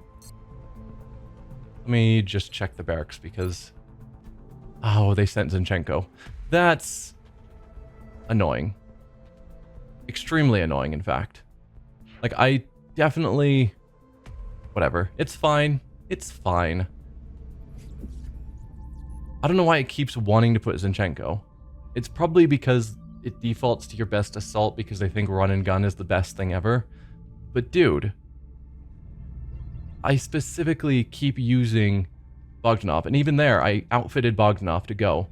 Let me just check the barracks because... Oh, they sent Zinchenko. That's annoying. Extremely annoying, in fact. Like, I definitely... Whatever. It's fine. It's fine. I don't know why it keeps wanting to put Zinchenko. It's probably because it defaults to your best assault because they think run and gun is the best thing ever. But dude, I specifically keep using Bogdanov, and even there, I outfitted Bogdanov to go.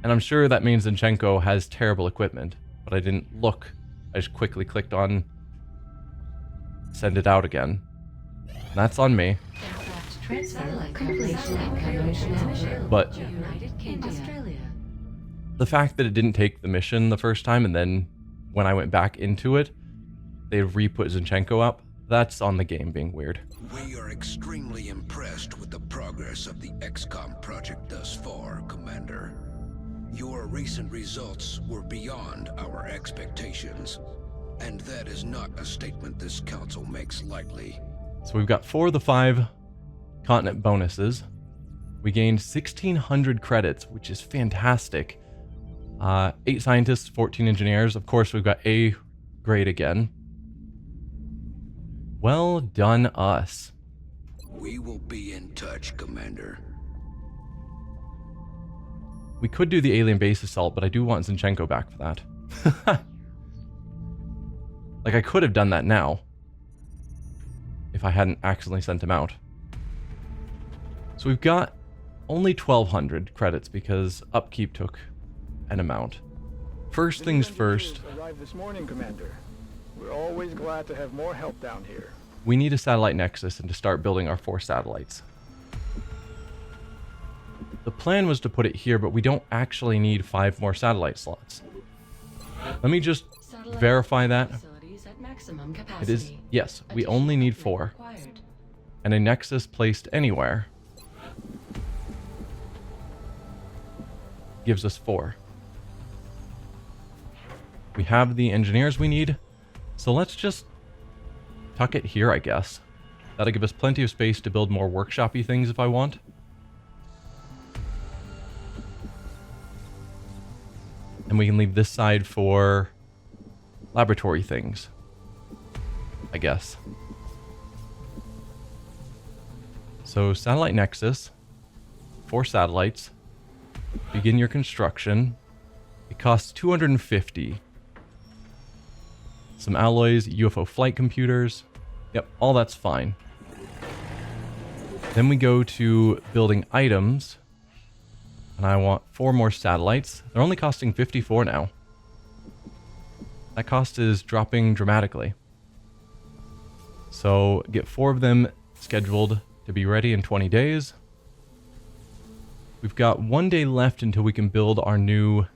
And I'm sure that means Zinchenko has terrible equipment, but I didn't look. I just quickly clicked on send it out again. And that's on me. But United Kingdom, Australia. the fact that it didn't take the mission the first time, and then when I went back into it, they re-put Zinchenko up, that's on the game being weird. We are extremely impressed with the progress of the XCOM project thus far, Commander. Your recent results were beyond our expectations, and that is not a statement this council makes lightly. So we've got 4 of the 5 continent bonuses. We gained 1,600 credits, which is fantastic. 8 scientists, 14 engineers. Of course, we've got A grade again. Well done, us. We will be in touch, Commander. We could do the alien base assault, but I do want Zinchenko back for that. Like, I could have done that now, if I hadn't accidentally sent him out. So we've got only 1,200 credits because upkeep took an amount. First things first, Arrived this morning, Commander. We're always glad to have more help down here. we need a satellite nexus and to start building our 4 satellites. The plan was to put it here, but we don't actually need 5 more satellite slots. Let me just Satellite verify that. facilities at maximum capacity. It is, yes, we only need 4. Required. And a nexus placed anywhere gives us 4. We have the engineers we need, so let's just tuck it here, I guess. That'll give us plenty of space to build more workshop-y things if I want. And we can leave this side for laboratory things, I guess. So satellite nexus, 4 satellites, begin your construction. It costs 250. Some alloys, UFO flight computers. Yep, all that's fine. Then we go to building items. And I want 4 more satellites. They're only costing 54 now. That cost is dropping dramatically. So get 4 of them scheduled to be ready in 20 days. We've got 1 day left until we can build our new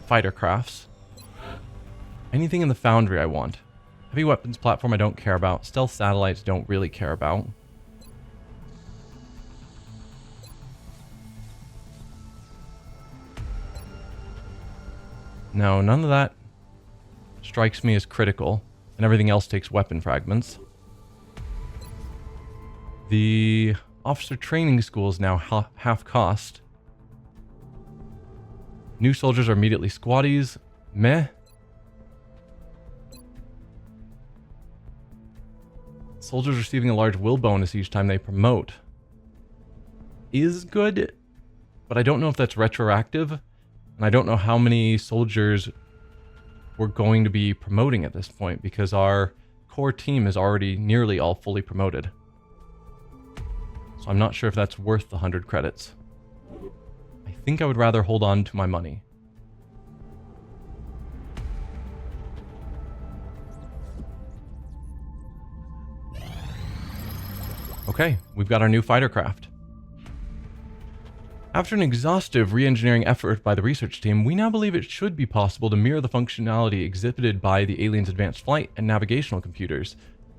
fighter crafts. Anything in the foundry I want. Heavy weapons platform I don't care about. Stealth satellites don't really care about. No, none of that strikes me as critical, and everything else takes weapon fragments. The officer training school is now half cost. New soldiers are immediately squaddies. Meh. Soldiers receiving a large will bonus each time they promote is good, but I don't know if that's retroactive, and I don't know how many soldiers we're going to be promoting at this point, because our core team is already nearly all fully promoted. So I'm not sure if that's worth the 100 credits. I think I would rather hold on to my money. Okay, we've got our new fighter craft. After an exhaustive re-engineering effort by the research team, we now believe it should be possible to mirror the functionality exhibited by the aliens' advanced flight and navigational computers.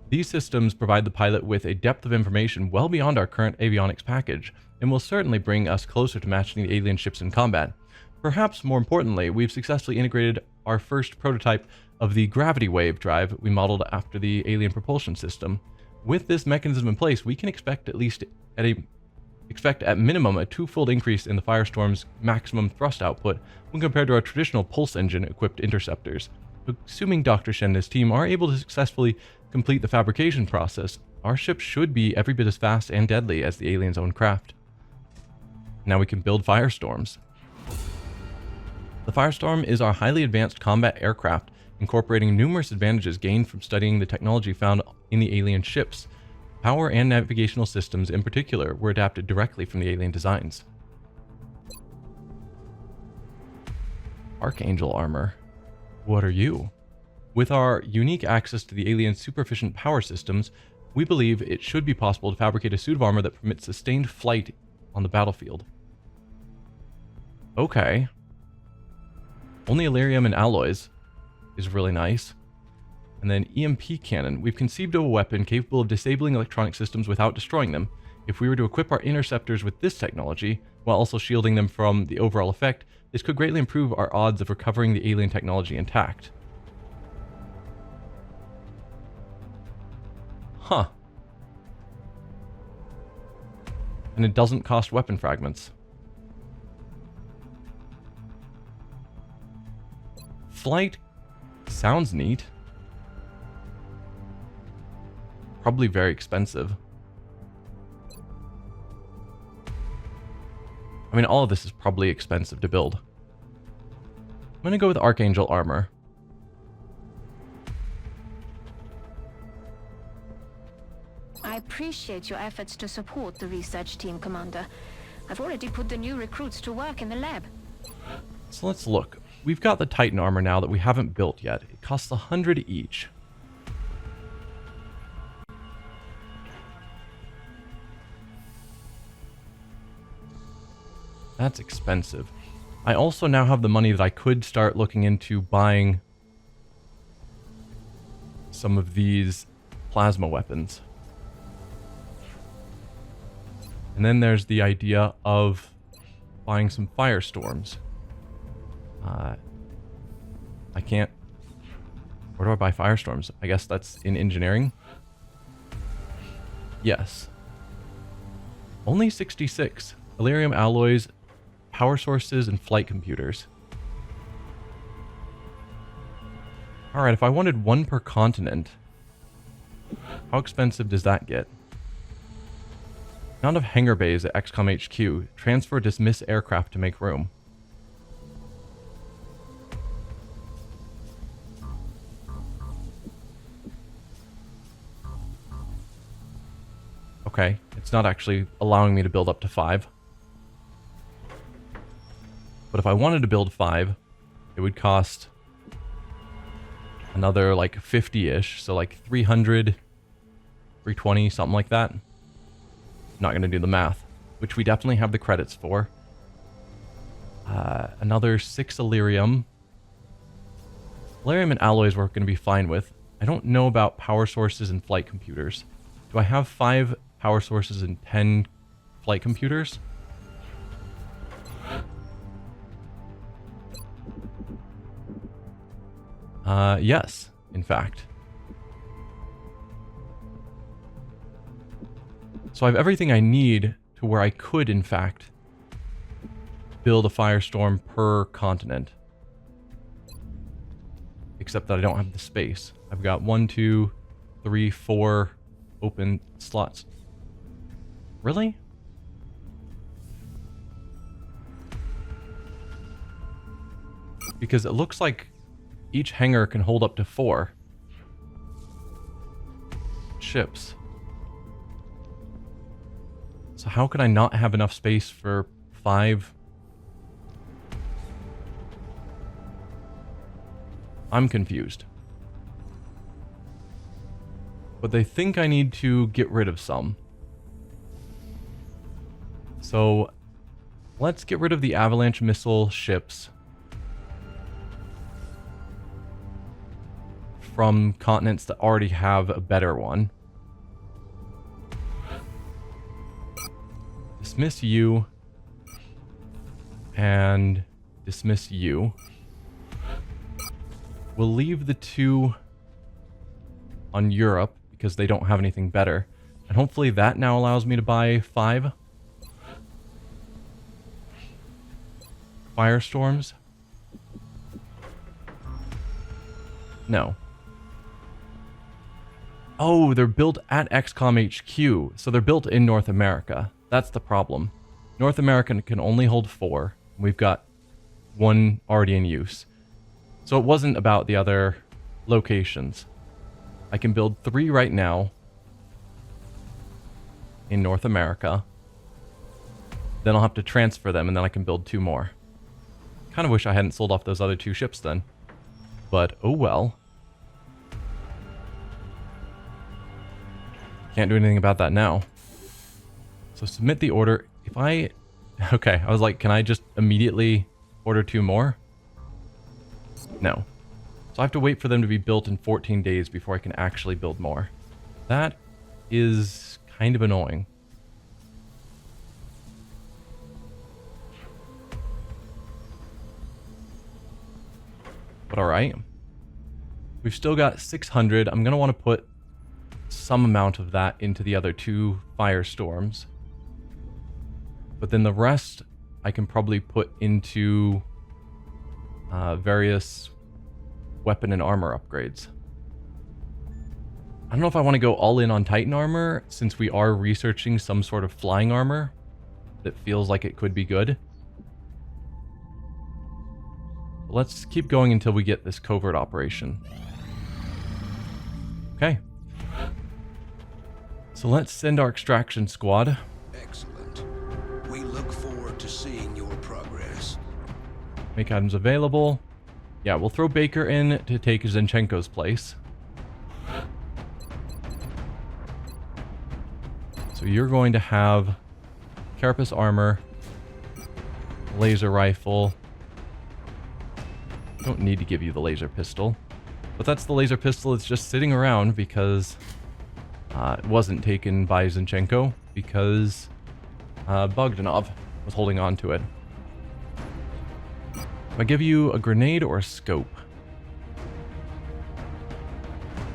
These systems provide the pilot with a depth of information well beyond our current avionics package, and will certainly bring us closer to matching the alien ships in combat. Perhaps more importantly, we've successfully integrated our first prototype of the gravity wave drive we modeled after the alien propulsion system. With this mechanism in place, we can expect at minimum a twofold increase in the Firestorm's maximum thrust output when compared to our traditional pulse engine equipped interceptors. Assuming Dr. Shen and his team are able to successfully complete the fabrication process, our ship should be every bit as fast and deadly as the alien's own craft. Now we can build Firestorms. The Firestorm is our highly advanced combat aircraft, incorporating numerous advantages gained from studying the technology found in the alien ships. Power and navigational systems in particular were adapted directly from the alien designs. Archangel armor. What are you? With our unique access to the alien's super efficient power systems, we believe it should be possible to fabricate a suit of armor that permits sustained flight on the battlefield. Okay. Only Illyrium and alloys is really nice. And then EMP cannon. We've conceived of a weapon capable of disabling electronic systems without destroying them. If we were to equip our interceptors with this technology, while also shielding them from the overall effect, this could greatly improve our odds of recovering the alien technology intact. Huh. And it doesn't cost weapon fragments. Flight sounds neat. Probably very expensive. I mean, all of this is probably expensive to build. I'm going to go with Archangel armor. I appreciate your efforts to support the research team, Commander. I've already put the new recruits to work in the lab. So let's look. We've got the Titan armor now that we haven't built yet. It costs 100 each. That's expensive. I also now have the money that I could start looking into buying some of these plasma weapons. And then there's the idea of buying some Firestorms. I can't... Where do I buy Firestorms? I guess that's in engineering? Yes. Only 66. Illyrium alloys, power sources, and flight computers. Alright, if I wanted one per continent, how expensive does that get? Amount of hangar bays at XCOM HQ. Transfer dismiss aircraft to make room. Okay, it's not actually allowing me to build up to 5. But if I wanted to build 5, it would cost another like 50-ish, so like 300, 320, something like that. Not going to do the math, which we definitely have the credits for. Another 6 Illyrium. Illyrium and alloys we're going to be fine with. I don't know about power sources and flight computers. Do I have 5 power sources and 10 flight computers? Yes, in fact. So I have everything I need to where I could, in fact, build a firestorm per continent. Except that I don't have the space. I've got 1, 2, 3, 4 open slots. Really? Because it looks like each hangar can hold up to 4 ships. So how could I not have enough space for 5? I'm confused. But they think I need to get rid of some. So let's get rid of the avalanche missile ships from continents that already have a better one. Dismiss you. And dismiss you. We'll leave the 2 on Europe because they don't have anything better. And hopefully that now allows me to buy 5 firestorms. No. Oh, they're built at XCOM HQ. So they're built in North America. That's the problem. North America can only hold 4. We've got 1 already in use. So it wasn't about the other locations. I can build 3 right now in North America. Then I'll have to transfer them, and then I can build 2 more. Kind of wish I hadn't sold off those other 2 ships then. But, oh well. Can't do anything about that now. So submit the order. If I... Okay, I was like, can I just immediately order 2 more? No. So I have to wait for them to be built in 14 days before I can actually build more. That is kind of annoying. But alright. We've still got 600. I'm going to want to put some amount of that into the other 2 firestorms. But then the rest I can probably put into various weapon and armor upgrades. I don't know if I want to go all in on Titan armor, since we are researching some sort of flying armor that feels like it could be good. But let's keep going until we get this covert operation. Okay. So let's send our extraction squad. Excellent. We look forward to seeing your progress. Make items available. Yeah, we'll throw Baker in to take Zinchenko's place. So you're going to have carapace armor, laser rifle. Don't need to give you the laser pistol. But that's the laser pistol that's just sitting around because it wasn't taken by Zinchenko because Bogdanov was holding on to it. Do I give you a grenade or a scope?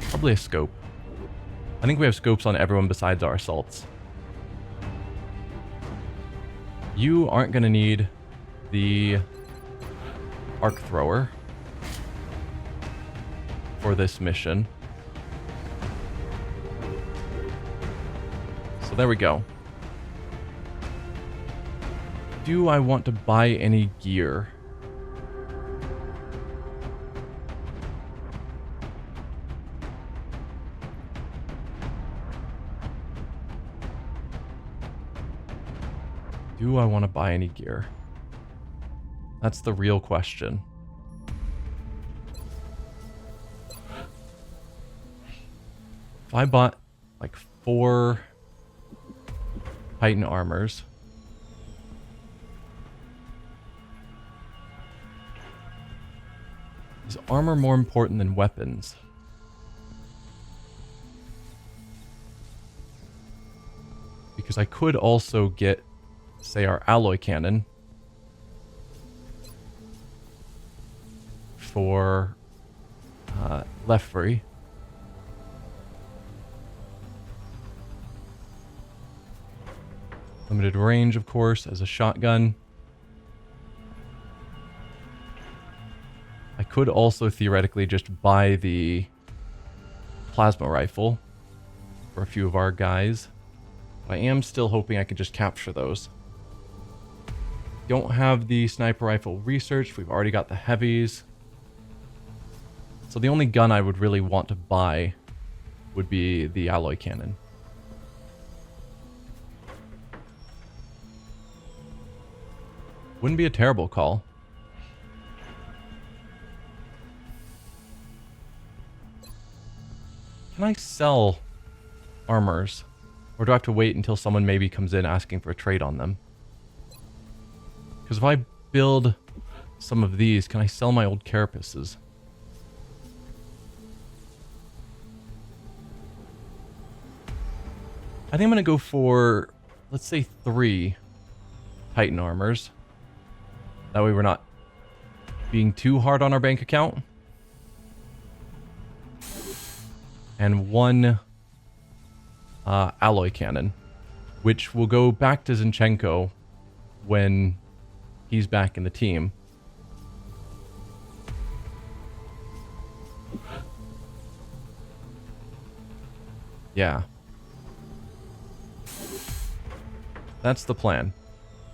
Probably a scope. I think we have scopes on everyone besides our assaults. You aren't going to need the arc thrower for this mission. So there we go. Do I want to buy any gear? Do I want to buy any gear? That's the real question. If I bought like 4 Titan armors, Is armor more important than weapons? Because I could also get, say, our alloy cannon for Leffery. Limited range, of course, as a shotgun. I could also theoretically just buy the plasma rifle for a few of our guys. I am still hoping I can just capture those. Don't have the sniper rifle researched. We've already got the heavies. So the only gun I would really want to buy would be the alloy cannon. Wouldn't be a terrible call. Can I sell armors? Or do I have to wait until someone maybe comes in asking for a trade on them? Because if I build some of these, can I sell my old carapaces? I think I'm going to go for, let's say, 3 Titan armors. That way we're not being too hard on our bank account. And 1 alloy cannon, which will go back to Zinchenko when he's back in the team. Yeah. That's the plan.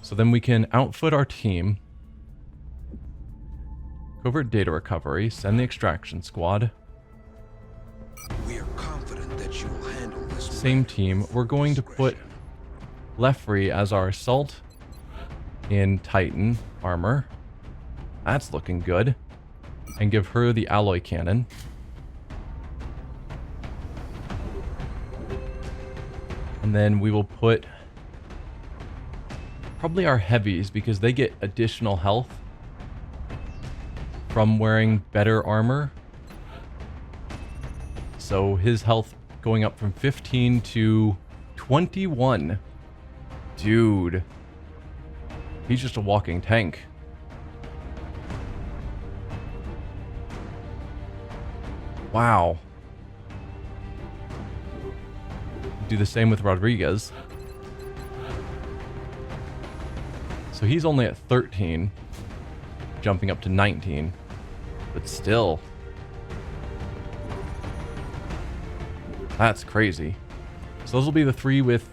So then we can outfit our team. Covert data recovery. Send the extraction squad. We are confident that you will handle this. Same team. We're going to put Leffery as our assault in Titan armor. That's looking good. And give her the alloy cannon. And then we will put probably our heavies, because they get additional health from wearing better armor. So his health going up from 15 to 21. Dude. He's just a walking tank. Wow. Do the same with Rodriguez. So he's only at 13, jumping up to 19, but still, that's crazy. So those will be the 3 with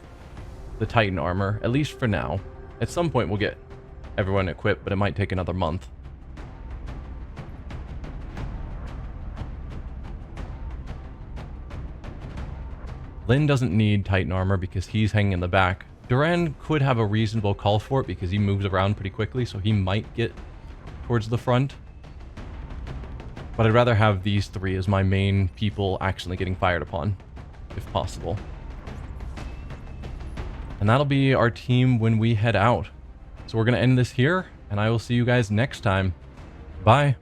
the Titan armor, at least for now. At some point we'll get everyone equipped, but it might take another month. Lynn doesn't need Titan armor because he's hanging in the back. Duran could have a reasonable call for it because he moves around pretty quickly, so he might get towards the front. But I'd rather have these 3 as my main people actually getting fired upon, if possible. And that'll be our team when we head out. So we're going to end this here, and I will see you guys next time. Bye.